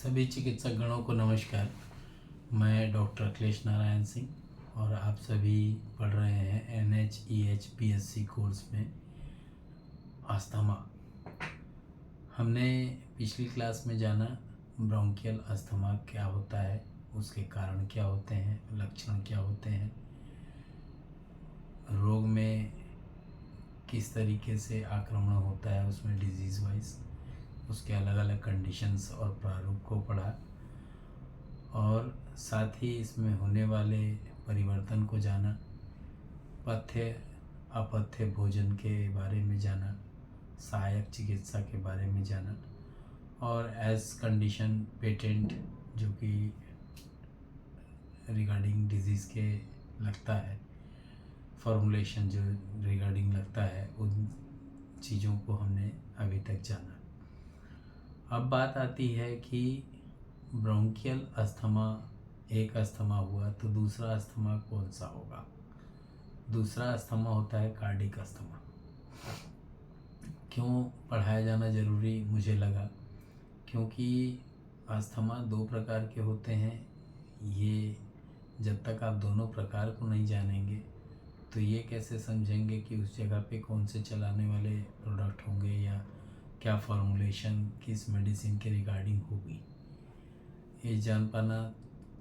सभी चिकित्सक गणों को नमस्कार। मैं डॉक्टर अखिलेश नारायण सिंह और आप सभी पढ़ रहे हैं NHEH BSc कोर्स में अस्थमा। हमने पिछली क्लास में जाना ब्रोंकियल अस्थमा क्या होता है, उसके कारण क्या होते हैं, लक्षण क्या होते हैं, रोग में किस तरीके से आक्रमण होता है, उसमें डिजीज़ वाइज उसके अलग अलग कंडीशंस और प्रारूप को पढ़ा और साथ ही इसमें होने वाले परिवर्तन को जाना, पथ्य अपथ्य भोजन के बारे में जाना, सहायक चिकित्सा के बारे में जाना और एज कंडीशन पेटेंट जो कि रिगार्डिंग डिजीज़ के लगता है, फॉर्मुलेशन जो रिगार्डिंग लगता है, उन चीज़ों को हमने अभी तक जाना। अब बात आती है कि ब्रोंकियल अस्थमा, एक अस्थमा हुआ तो दूसरा अस्थमा कौन सा होगा। दूसरा अस्थमा होता है कार्डिक अस्थमा। क्यों पढ़ाया जाना ज़रूरी मुझे लगा, क्योंकि अस्थमा दो प्रकार के होते हैं। ये जब तक आप दोनों प्रकार को नहीं जानेंगे तो ये कैसे समझेंगे कि उस जगह पे कौन से चलाने वाले प्रोडक्ट होंगे या क्या फॉर्मुलेशन किस मेडिसिन के रिगार्डिंग होगी, ये जान पाना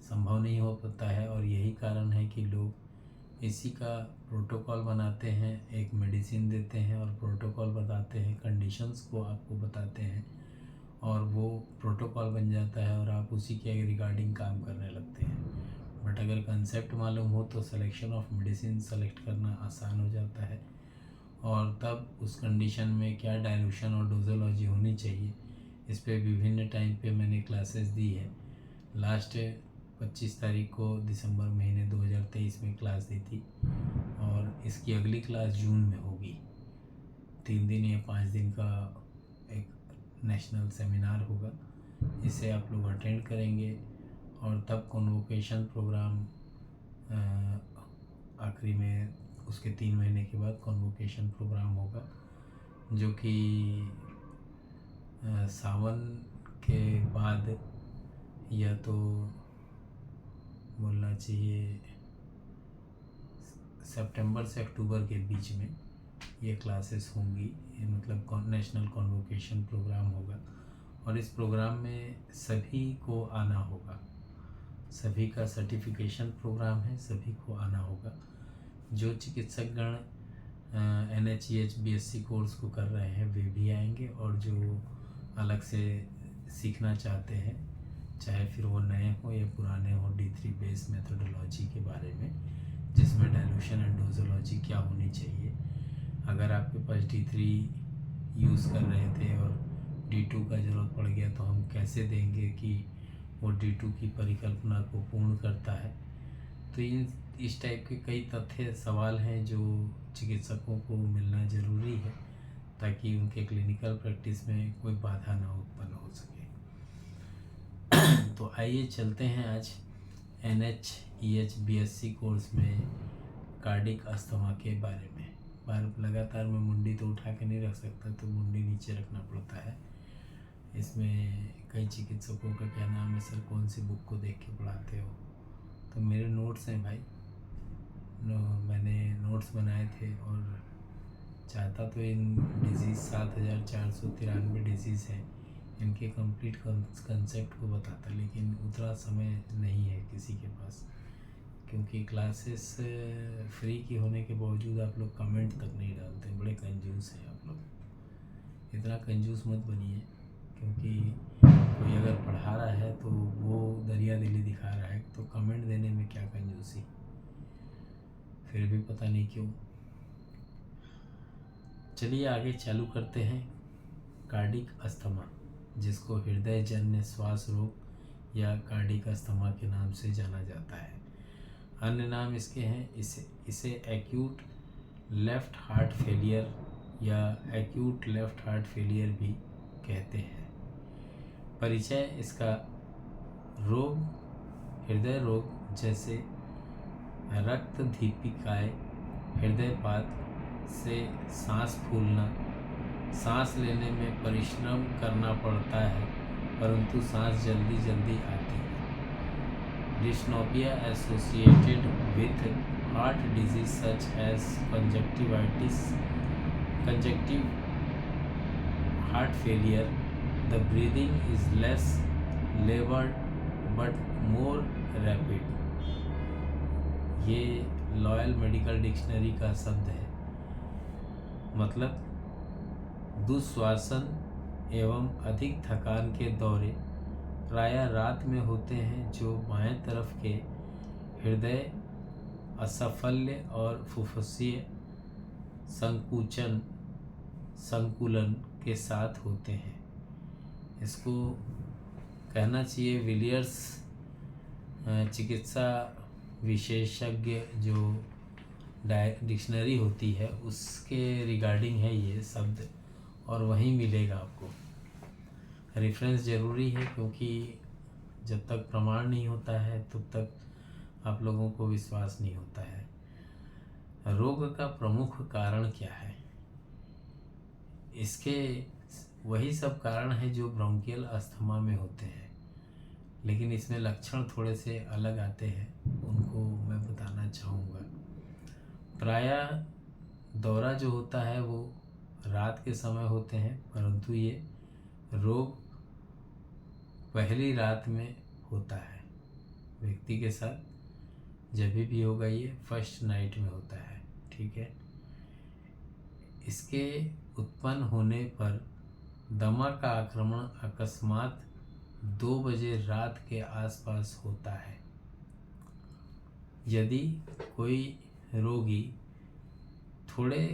संभव नहीं हो पाता है। और यही कारण है कि लोग इसी का प्रोटोकॉल बनाते हैं, एक मेडिसिन देते हैं और प्रोटोकॉल बताते हैं, कंडीशंस को आपको बताते हैं और वो प्रोटोकॉल बन जाता है और आप उसी के रिगार्डिंग काम करने लगते हैं। बट अगर कंसेप्ट मालूम हो तो सिलेक्शन ऑफ मेडिसिन सेलेक्ट करना आसान हो जाता है और तब उस कंडीशन में क्या डाइल्यूशन और डोजोलॉजी होनी चाहिए, इस पे विभिन्न टाइम पे मैंने क्लासेस दी है। लास्ट 25 तारीख को दिसंबर महीने 2023 में क्लास दी थी और इसकी अगली क्लास जून में होगी। 3 दिन या 5 दिन का एक नेशनल सेमिनार होगा, इसे आप लोग अटेंड करेंगे और तब कॉन्वोकेशन प्रोग्राम आखिरी में उसके 3 महीने के बाद कॉन्वोकेशन प्रोग्राम होगा, जो कि सावन के बाद या तो बोलना चाहिए सितंबर से अक्टूबर के बीच में ये क्लासेस होंगी। ये मतलब नेशनल कॉन्वोकेशन प्रोग्राम होगा और इस प्रोग्राम में सभी को आना होगा। सभी का सर्टिफिकेशन प्रोग्राम है, सभी को आना होगा। जो चिकित्सकगण NHEH BSc कोर्स को कर रहे हैं वे भी आएंगे और जो अलग से सीखना चाहते हैं, चाहे फिर वो नए हो या पुराने हो, D3 बेस मेथोडोलॉजी के बारे में, जिसमें डाइल्यूशन एंड डोजोलॉजी क्या होनी चाहिए। अगर आपके पास D3 यूज़ कर रहे थे और D2 का ज़रूरत पड़ गया तो हम कैसे देंगे कि वो D2 की परिकल्पना को पूर्ण करता है। तो इस टाइप के कई तथ्य सवाल हैं जो चिकित्सकों को मिलना ज़रूरी है ताकि उनके क्लिनिकल प्रैक्टिस में कोई बाधा ना उत्पन्न हो सके। तो आइए चलते हैं आज NHEH BSc कोर्स में कार्डिक अस्थमा के बारे में। लगातार मैं मुंडी तो उठा के नहीं रख सकता, तो मुंडी नीचे रखना पड़ता है। इसमें कई चिकित्सकों का क्या नाम है, सर कौन सी बुक को देख के पढ़ाते हो, तो मेरे नोट्स हैं भाई। मैंने नोट्स बनाए थे और चाहता तो इन डिजीज़ 7493 डिजीज़ हैं, इनके कंप्लीट कंसेप्ट को बताता, लेकिन उतना समय नहीं है किसी के पास, क्योंकि क्लासेस फ्री की होने के बावजूद आप लोग कमेंट तक नहीं डालते। बड़े कंजूस हैं आप लोग। इतना कंजूस मत बनिए, क्योंकि कोई अगर पढ़ा रहा है तो वो दरिया दिली दिखा रहा है, तो कमेंट देने में क्या कंजूसी, फिर भी पता नहीं क्यों। चलिए आगे चालू करते हैं। कार्डिक अस्थमा, जिसको हृदय जन्य श्वास रोग या कार्डिक अस्थमा के नाम से जाना जाता है। अन्य नाम इसके हैं, इसे एक्यूट लेफ्ट हार्ट फेलियर या एक्यूट लेफ्ट हार्ट फेलियर भी कहते हैं। परिचय इसका: रोग हृदय रोग जैसे रक्त दीपिकाएँ, हृदयपात से सांस फूलना, सांस लेने में परिश्रम करना पड़ता है, परंतु सांस जल्दी जल्दी आती है। Dyspnoea associated with heart disease such as congestive heart failure, the breathing is less laboured but more rapid. ये लॉयल मेडिकल डिक्शनरी का शब्द है। मतलब दुश्वासन एवं अधिक थकान के दौरे प्रायः रात में होते हैं, जो बाएं तरफ के हृदय असफल्य और फुफ्फुसीय संकुलन के साथ होते हैं। इसको कहना चाहिए विलियर्स चिकित्सा विशेषज्ञ जो डिक्शनरी होती है उसके रिगार्डिंग है ये शब्द, और वहीं मिलेगा आपको। रेफरेंस ज़रूरी है, क्योंकि जब तक प्रमाण नहीं होता है तब तक आप लोगों को विश्वास नहीं होता है। रोग का प्रमुख कारण क्या है? इसके वही सब कारण हैं जो ब्रोंकियल अस्थमा में होते हैं, लेकिन इसमें लक्षण थोड़े से अलग आते हैं, उनको मैं बताना चाहूँगा। प्रायः दौरा जो होता है वो रात के समय होते हैं, परंतु ये रोग पहली रात में होता है। व्यक्ति के साथ जब भी होगा ये फर्स्ट नाइट में होता है, ठीक है। इसके उत्पन्न होने पर दमा का आक्रमण अकस्मात 2 बजे रात के आसपास होता है। यदि कोई रोगी थोड़े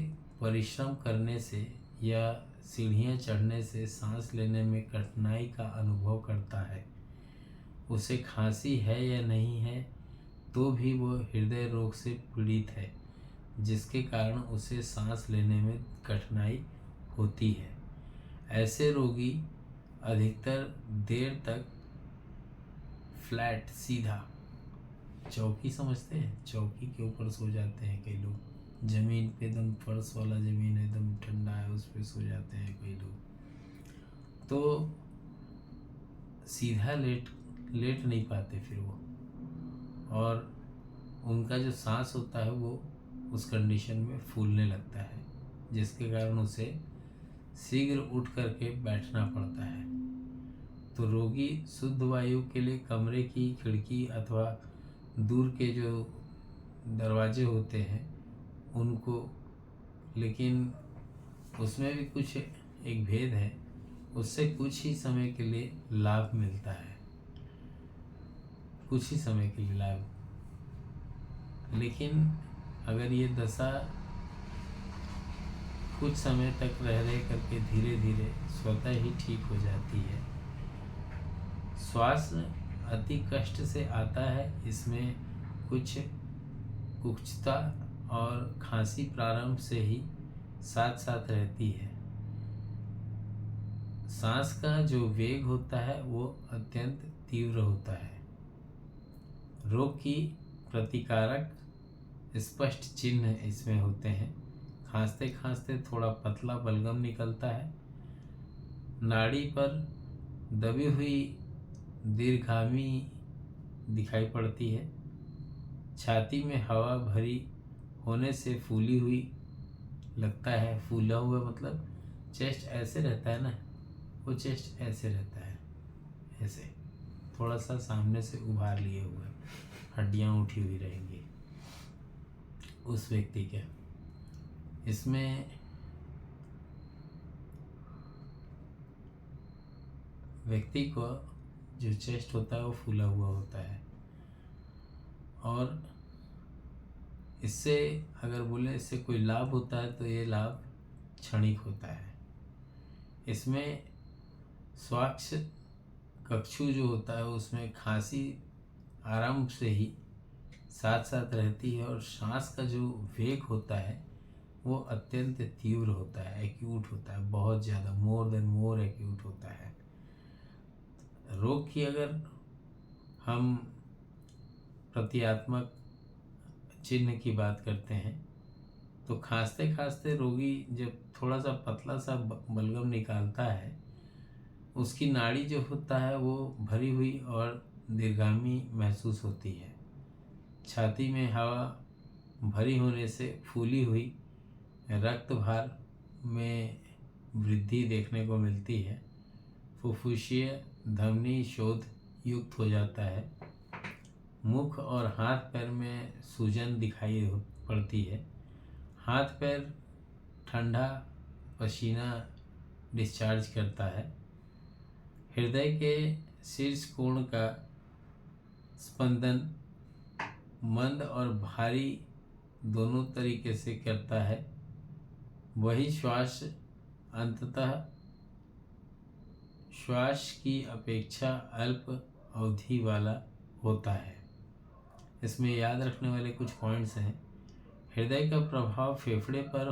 परिश्रम करने से या सीढ़ियाँ चढ़ने से सांस लेने में कठिनाई का अनुभव करता है, उसे खांसी है या नहीं है, तो भी वो हृदय रोग से पीड़ित है, जिसके कारण उसे सांस लेने में कठिनाई होती है। ऐसे रोगी अधिकतर देर तक फ्लैट सीधा चौकी समझते हैं, चौकी के ऊपर सो जाते हैं कई लोग, ज़मीन पे एकदम फर्श वाला ज़मीन एकदम ठंडा है उस पे सो जाते हैं कई लोग। तो सीधा लेट नहीं पाते फिर वो, और उनका जो सांस होता है वो उस कंडीशन में फूलने लगता है, जिसके कारण उसे शीघ्र उठ करके बैठना पड़ता है। तो रोगी शुद्ध वायु के लिए कमरे की खिड़की अथवा दूर के जो दरवाजे होते हैं उनको, लेकिन उसमें भी कुछ एक भेद है, उससे कुछ ही समय के लिए लाभ मिलता है, कुछ ही समय के लिए लाभ। लेकिन अगर ये दशा कुछ समय तक रह करके धीरे धीरे स्वतः ही ठीक हो जाती है। श्वास अति कष्ट से आता है, इसमें कुछ कुक्षता और खांसी प्रारंभ से ही साथ साथ रहती है। सांस का जो वेग होता है वो अत्यंत तीव्र होता है। रोग की प्रतिकारक स्पष्ट चिन्ह इसमें होते हैं। खांसते खांसते थोड़ा पतला बलगम निकलता है, नाड़ी पर दबी हुई दीर्घामी दिखाई पड़ती है, छाती में हवा भरी होने से फूली हुई लगता है। फूला हुआ मतलब चेस्ट ऐसे रहता है ना, वो चेस्ट ऐसे रहता है, ऐसे थोड़ा सा सामने से उभार लिए हुए, हड्डियाँ उठी हुई रहेंगी उस व्यक्ति के। इसमें व्यक्ति को जो चेस्ट होता है वो फूला हुआ होता है, और इससे अगर बोले इससे कोई लाभ होता है तो ये लाभ क्षणिक होता है। इसमें स्वाक्ष कक्षु जो होता है उसमें खांसी आरंभ से ही साथ साथ रहती है, और सांस का जो वेग होता है वो अत्यंत तीव्र होता है, एक्यूट होता है, बहुत ज़्यादा, मोर एक्यूट होता है। रोग की अगर हम प्रतीकात्मक चिन्ह की बात करते हैं तो खांसते खांसते रोगी जब थोड़ा सा पतला सा बलगम निकालता है उसकी नाड़ी जो होता है वो भरी हुई और दीर्घामी महसूस होती है। छाती में हवा भरी होने से फूली हुई रक्त भार में वृद्धि देखने को मिलती है। फुफ्फुसीय धमनी शोथ युक्त हो जाता है। मुख और हाथ पैर में सूजन दिखाई पड़ती है। हाथ पैर ठंडा पसीना डिस्चार्ज करता है। हृदय के शीर्ष कोण का स्पंदन मंद और भारी दोनों तरीके से करता है। वही श्वास अंततः श्वास की अपेक्षा अल्प अवधि वाला होता है। इसमें याद रखने वाले कुछ पॉइंट्स हैं। हृदय का प्रभाव फेफड़े पर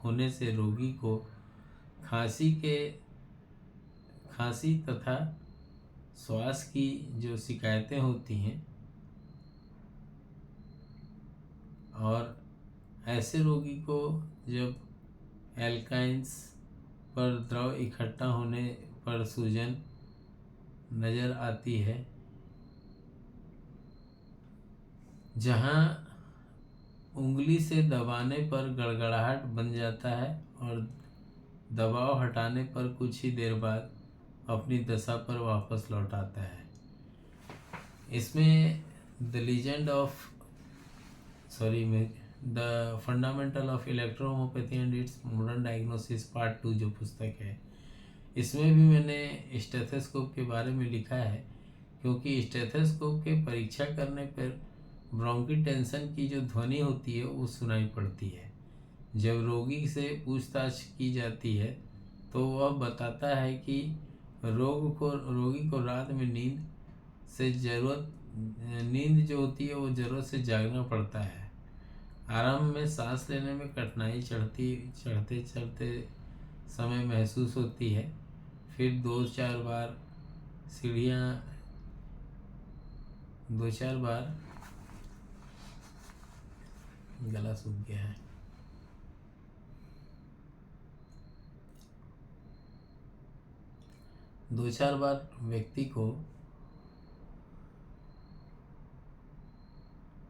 होने से रोगी को खांसी तथा श्वास की जो शिकायतें होती हैं, और ऐसे रोगी को जब एल्काइंस पर द्रव इकट्ठा होने पर सूजन नज़र आती है, जहाँ उंगली से दबाने पर गड़गड़ाहट बन जाता है और दबाव हटाने पर कुछ ही देर बाद अपनी दशा पर वापस लौट आता है। इसमें the fundamental of electrohomeopathy and its modern diagnosis part 2 जो पुस्तक है, इसमें भी मैंने स्टेथोस्कोप के बारे में लिखा है, क्योंकि स्टेथोस्कोप के परीक्षा करने पर ब्रोंकी टेंशन की जो ध्वनि होती है वो सुनाई पड़ती है। जब रोगी से पूछताछ की जाती है तो वह बताता है कि रोगी को रात में नींद जो होती है वो ज़रूरत से जागना पड़ता है। आरंभ में सांस लेने में कठिनाई चढ़ते समय महसूस होती है। फिर दो चार बार गला सूख गया है। दो चार बार व्यक्ति को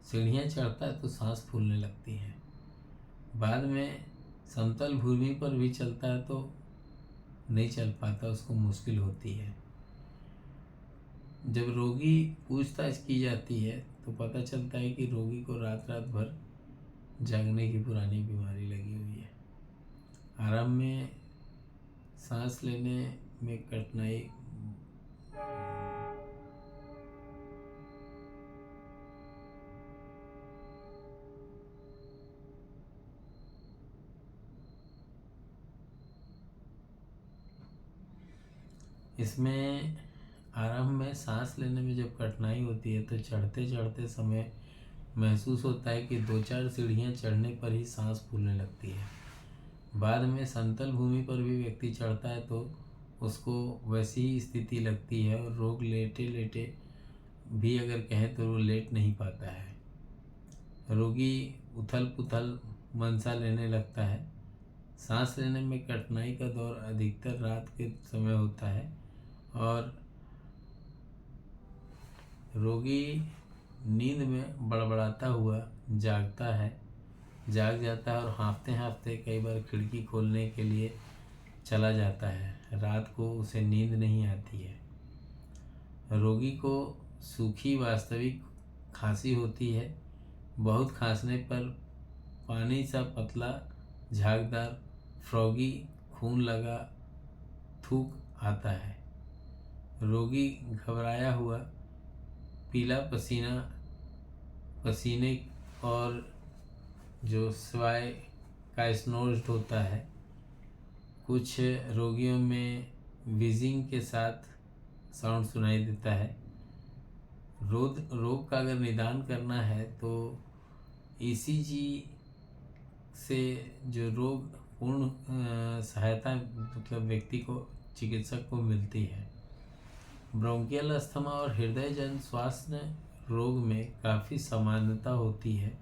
सीढ़ियाँ चढ़ता है तो सांस फूलने लगती है। बाद में समतल भूमि पर भी चलता है तो नहीं चल पाता, उसको मुश्किल होती है। जब रोगी पूछताछ की जाती है तो पता चलता है कि रोगी को रात भर जागने की पुरानी बीमारी लगी हुई है। आरंभ में सांस लेने में कठिनाई इसमें आरंभ में सांस लेने में जब कठिनाई होती है तो चढ़ते समय महसूस होता है कि 2-4 सीढ़ियाँ चढ़ने पर ही सांस फूलने लगती है। बाद में समतल भूमि पर भी व्यक्ति चढ़ता है तो उसको वैसी ही स्थिति लगती है और रोग लेटे भी अगर कहें तो वो लेट नहीं पाता है। रोगी उथल पुथल मनसा लेने लगता है। सांस लेने में कठिनाई का दौर अधिकतर रात के समय होता है और रोगी नींद में बड़बड़ाता हुआ जाग जाता है और हाँफते कई बार खिड़की खोलने के लिए चला जाता है। रात को उसे नींद नहीं आती है। रोगी को सूखी वास्तविक खांसी होती है। बहुत खांसने पर पानी सा पतला झागदार फ्रॉगी खून लगा थूक आता है। रोगी घबराया हुआ पीला पसीने और जो स्वाय का स्नोर्ड होता है। कुछ रोगियों में विजिंग के साथ साउंड सुनाई देता है। रोग का अगर निदान करना है तो ईसीजी से जो रोग पूर्ण सहायता मतलब व्यक्ति को चिकित्सक को मिलती है। ब्रोंकियल अस्थमा और हृदय जन श्वासन रोग में काफ़ी समानता होती है।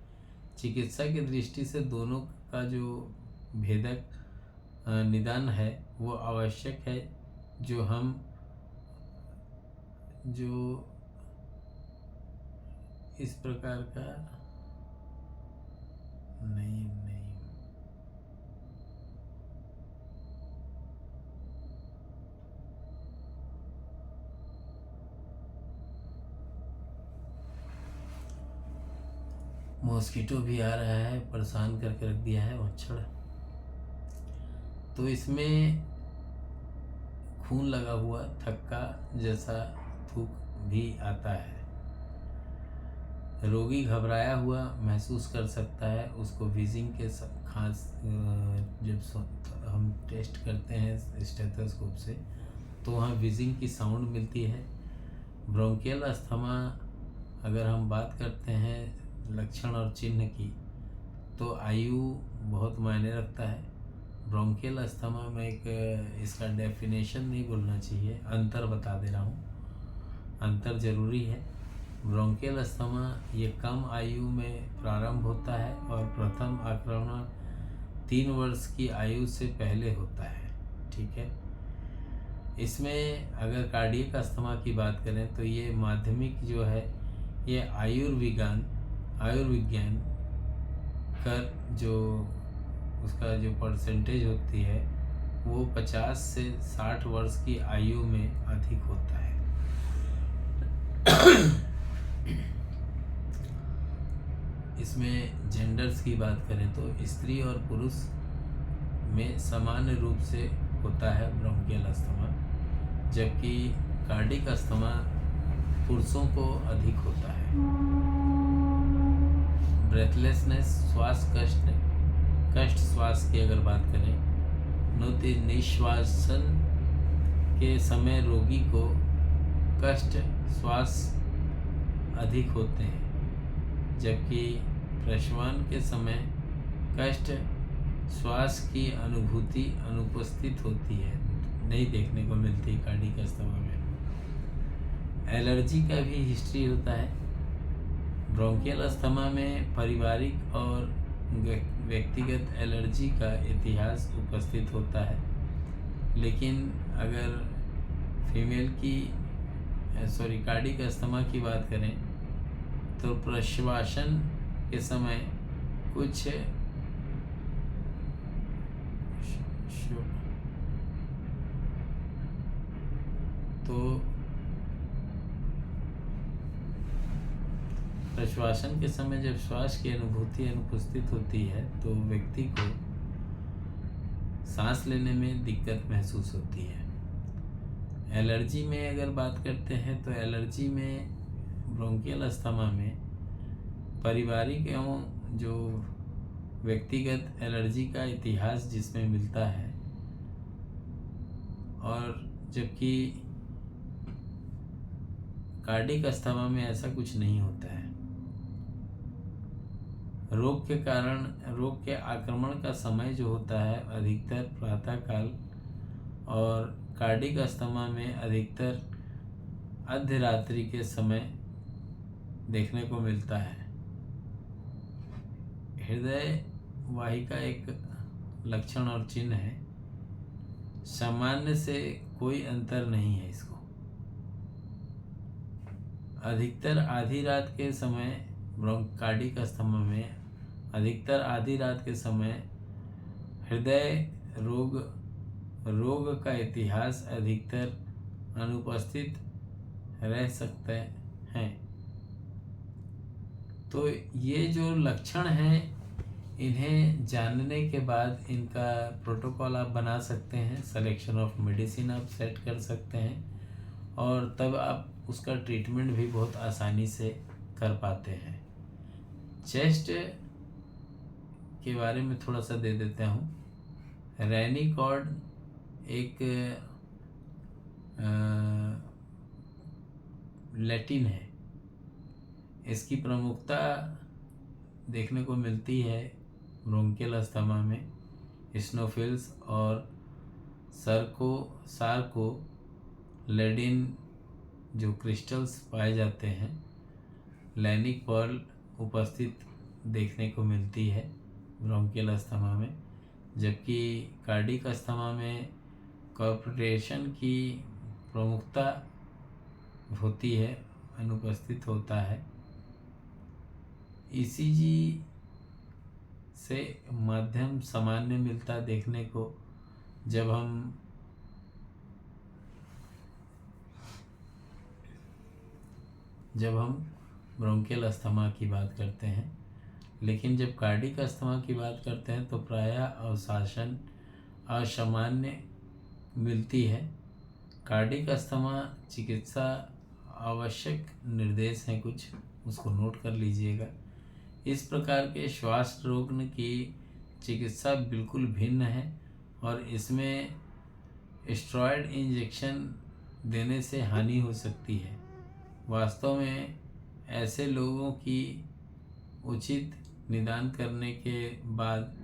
चिकित्सा की दृष्टि से दोनों का जो भेदक निदान है वो आवश्यक है। जो हम जो इस प्रकार का नहीं मॉस्किटो भी आ रहा है, परेशान करके रख दिया है मच्छर। तो इसमें खून लगा हुआ थक्का जैसा थूक भी आता है। रोगी घबराया हुआ महसूस कर सकता है। उसको वीजिंग के खास जब हम टेस्ट करते हैं स्टेथोस्कोप से तो वहाँ वीजिंग की साउंड मिलती है। ब्रोंकियल अस्थमा अगर हम बात करते हैं लक्षण और चिन्ह की, तो आयु बहुत मायने रखता है। ब्रोंकियल अस्थमा में एक इसका डेफिनेशन नहीं बोलना चाहिए, अंतर बता दे रहा हूँ, अंतर ज़रूरी है। ब्रोंकियल अस्थमा ये कम आयु में प्रारंभ होता है और प्रथम आक्रमण 3 वर्ष की आयु से पहले होता है। ठीक है। इसमें अगर कार्डियक अस्थमा की बात करें तो ये माध्यमिक जो है ये आयुर्विज्ञान कर जो उसका जो परसेंटेज होती है वो 50 से 60 वर्ष की आयु में अधिक होता है। इसमें जेंडर्स की बात करें तो स्त्री और पुरुष में सामान्य रूप से होता है ब्रोंकियल अस्थमा, जबकि कार्डिक अस्थमा पुरुषों को अधिक होता है। ब्रेथलेसनेस श्वास कष्ट श्वास की अगर बात करें, निश्वासन के समय रोगी को कष्ट श्वास अधिक होते हैं, जबकि प्रश्वास के समय कष्ट श्वास की अनुभूति अनुपस्थित होती है, नहीं देखने को मिलती है कार्डिक अस्थमा में। एलर्जी का भी हिस्ट्री होता है। ब्रोंकियल अस्थमा में पारिवारिक और व्यक्तिगत एलर्जी का इतिहास उपस्थित होता है, लेकिन अगर फीमेल की कार्डिक अस्थमा की बात करें तो प्रश्वासन के समय कुछ प्रश्वासन के समय जब श्वास की अनुभूति अनुपस्थित होती है तो व्यक्ति को सांस लेने में दिक्कत महसूस होती है। एलर्जी में अगर बात करते हैं तो एलर्जी में ब्रोंकियल अस्थमा में पारिवारिक एवं जो व्यक्तिगत एलर्जी का इतिहास जिसमें मिलता है, और जबकि कार्डिक अस्थमा में ऐसा कुछ नहीं होता है। रोग के कारण रोग के आक्रमण का समय जो होता है अधिकतर प्रातःकाल, और कार्डिक अस्थमा में अधिकतर अर्धरात्रि के समय देखने को मिलता है। हृदय वाहिका एक लक्षण और चिन्ह है, सामान्य से कोई अंतर नहीं है। इसको अधिकतर आधी रात के समय कार्डिक अस्थमा में अधिकतर आधी रात के समय हृदय रोग का इतिहास अधिकतर अनुपस्थित रह सकते हैं। तो ये जो लक्षण हैं इन्हें जानने के बाद इनका प्रोटोकॉल आप बना सकते हैं, सिलेक्शन ऑफ मेडिसिन आप सेट कर सकते हैं, और तब आप उसका ट्रीटमेंट भी बहुत आसानी से कर पाते हैं। चेस्ट के बारे में थोड़ा सा दे देता हूँ। रेनिकॉर्ड एक लैटिन है। इसकी प्रमुखता देखने को मिलती है ब्रोंकियल अस्थमा में। स्नोफिल्स और सार्को लेडिन जो क्रिस्टल्स पाए जाते हैं, लैनिक पर्ल उपस्थित देखने को मिलती है ब्रोंकियल अस्थमा में, जबकि कार्डिक अस्थमा में कॉर्पोरेशन की प्रमुखता होती है, अनुपस्थित होता है। ईसीजी से माध्यम सामान्य मिलता देखने को जब हम ब्रोंकियल अस्थमा की बात करते हैं, लेकिन जब कार्डिक अस्थमा की बात करते हैं तो प्रायः अवशासन असामान्य मिलती है। कार्डिक अस्थमा चिकित्सा आवश्यक निर्देश हैं कुछ, उसको नोट कर लीजिएगा। इस प्रकार के श्वास रोग की चिकित्सा बिल्कुल भिन्न है और इसमें स्टेरॉयड इंजेक्शन देने से हानि हो सकती है। वास्तव में ऐसे लोगों की उचित निदान करने के बाद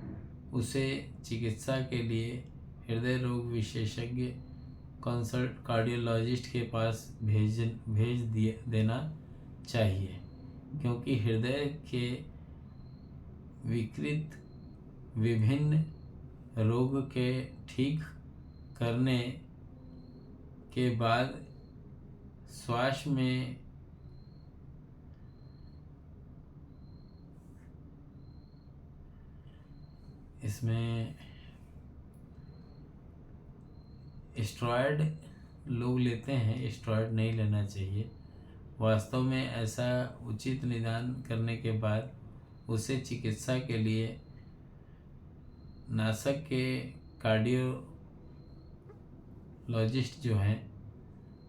उसे चिकित्सा के लिए हृदय रोग विशेषज्ञ कंसल्ट कार्डियोलॉजिस्ट के पास भेज देना चाहिए, क्योंकि हृदय के विकृत विभिन्न रोग के ठीक करने के बाद श्वास में इसमें स्टेरॉयड लोग लेते हैं, स्टेरॉयड नहीं लेना चाहिए। वास्तव में ऐसा उचित निदान करने के बाद उसे चिकित्सा के लिए नासक के कार्डियोलॉजिस्ट जो हैं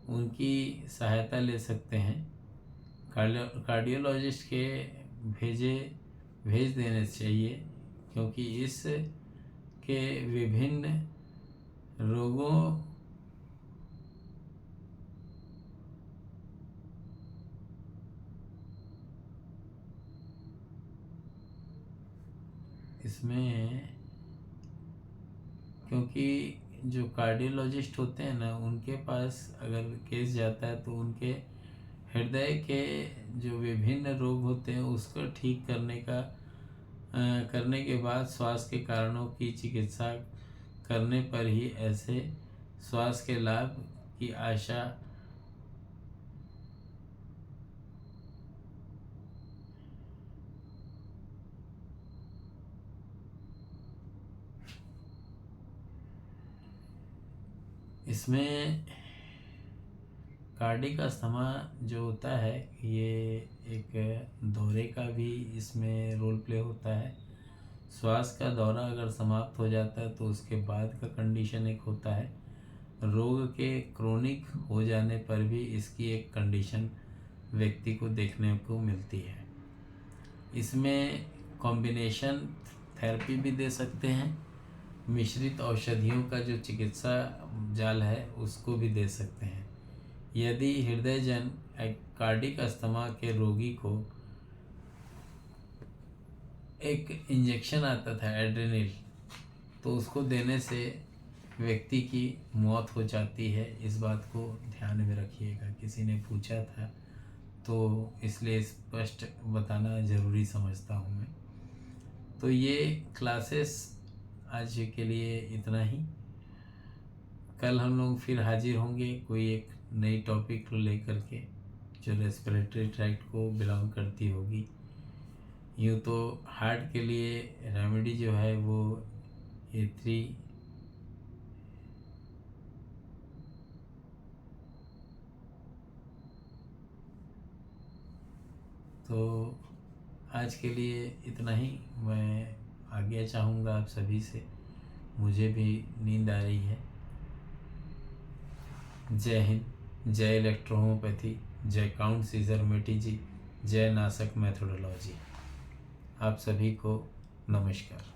उनकी सहायता ले सकते हैं। कार्डियोलॉजिस्ट के भेज देने चाहिए, क्योंकि इस के विभिन्न रोगों इसमें क्योंकि जो कार्डियोलॉजिस्ट होते हैं ना, उनके पास अगर केस जाता है तो उनके हृदय के जो विभिन्न रोग होते हैं उसको ठीक करने के बाद श्वास के कारणों की चिकित्सा करने पर ही ऐसे श्वास के लाभ की आशा इसमें कार्डिक अस्थमा जो होता है ये एक दौरे का भी इसमें रोल प्ले होता है। श्वास का दौरा अगर समाप्त हो जाता है तो उसके बाद का कंडीशन एक होता है। रोग के क्रोनिक हो जाने पर भी इसकी एक कंडीशन व्यक्ति को देखने को मिलती है। इसमें कॉम्बिनेशन थेरेपी भी दे सकते हैं, मिश्रित औषधियों का जो चिकित्सा जाल है उसको भी दे सकते हैं। यदि हृदयजन कार्डिक अस्थमा के रोगी को एक इंजेक्शन आता था एड्रेनल, तो उसको देने से व्यक्ति की मौत हो जाती है। इस बात को ध्यान में रखिएगा, किसी ने पूछा था तो इसलिए स्पष्ट बताना ज़रूरी समझता हूँ मैं। तो ये क्लासेस आज के लिए इतना ही। कल हम लोग फिर हाजिर होंगे कोई एक नई टॉपिक को लेकर के जो रेस्पिरेटरी ट्रैक्ट को बिलोंग करती होगी। यूँ तो हार्ट के लिए रेमेडी जो है वो A3 तो आज के लिए इतना ही। मैं आज्ञा चाहूँगा आप सभी से, मुझे भी नींद आ रही है। जय हिंद, जय इलेक्ट्रोहोम्योपैथी, जय काउंट सीजर मेटी जी, जय नासक मेथोडोलॉजी। आप सभी को नमस्कार।